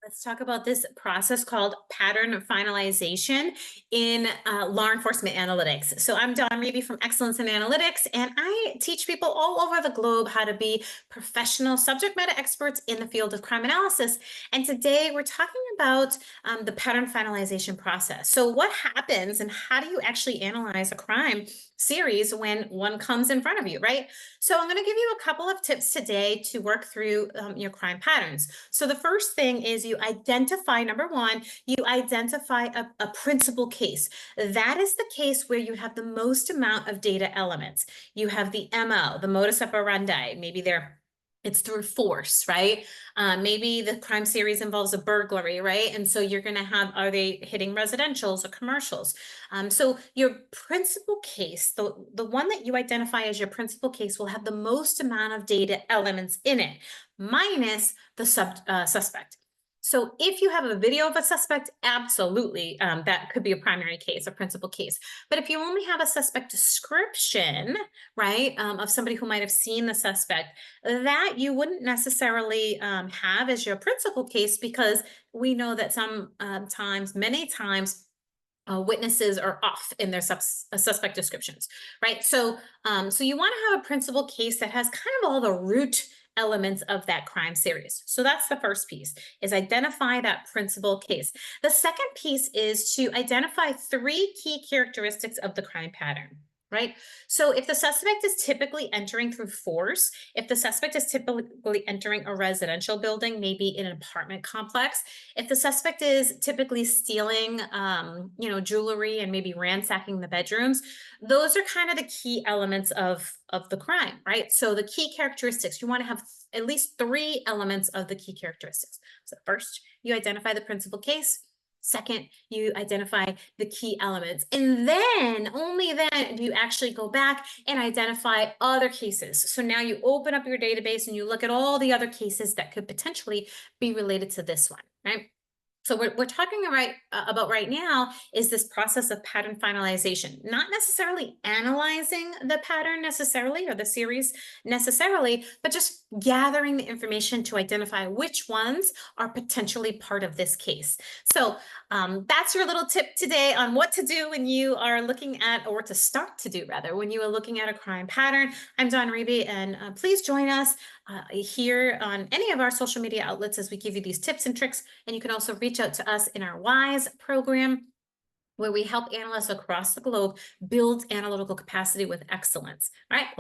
Let's talk about this process called pattern finalization in law enforcement analytics. So I'm Don Reeby from Excellence in Analytics, and I teach people all over the globe how to be professional subject matter experts in the field of crime analysis. And today we're talking about the pattern finalization process. So what happens and how do you actually analyze a crime series when one comes in front of you, right? So I'm going to give you a couple of tips today to work through your crime patterns. So the first thing is you identify, number one, you identify a principal case. That is the case where you have the most amount of data elements. You have the MO, the modus operandi, maybe it's through force, right? Maybe the crime series involves a burglary, right? And so you're going to have, are they hitting residentials or commercials? So your principal case, the one that you identify as your principal case will have the most amount of data elements in it, minus the suspect. So if you have a video of a suspect, absolutely, that could be a primary case, a principal case. But if you only have a suspect description, right, of somebody who might have seen the suspect, that you wouldn't necessarily have as your principal case, because we know that many times, witnesses are off in their suspect descriptions, right? So you want to have a principal case that has kind of all the root elements of that crime series. So that's the first piece, is identify that principal case. The second piece is to identify three key characteristics of the crime pattern. Right? So if the suspect is typically entering through force, if the suspect is typically entering a residential building, maybe in an apartment complex, if the suspect is typically stealing, jewelry and maybe ransacking the bedrooms, those are kind of the key elements of the crime, right? So the key characteristics, you want to have at least three elements of the key characteristics. So first, you identify the principal case. Second, you identify the key elements. And then, only then, do you actually go back and identify other cases. So now you open up your database and you look at all the other cases that could potentially be related to this one, right? So what we're talking about right now is this process of pattern finalization, not necessarily analyzing the pattern necessarily or the series necessarily, but just gathering the information to identify which ones are potentially part of this case. So that's your little tip today on what to do when you are looking at, or to start to do rather, when you are looking at a crime pattern. I'm Don Reeby, and please join us here on any of our social media outlets as we give you these tips and tricks. And you can also reach out to us in our WISE program, where we help analysts across the globe build analytical capacity with excellence. All right, we'll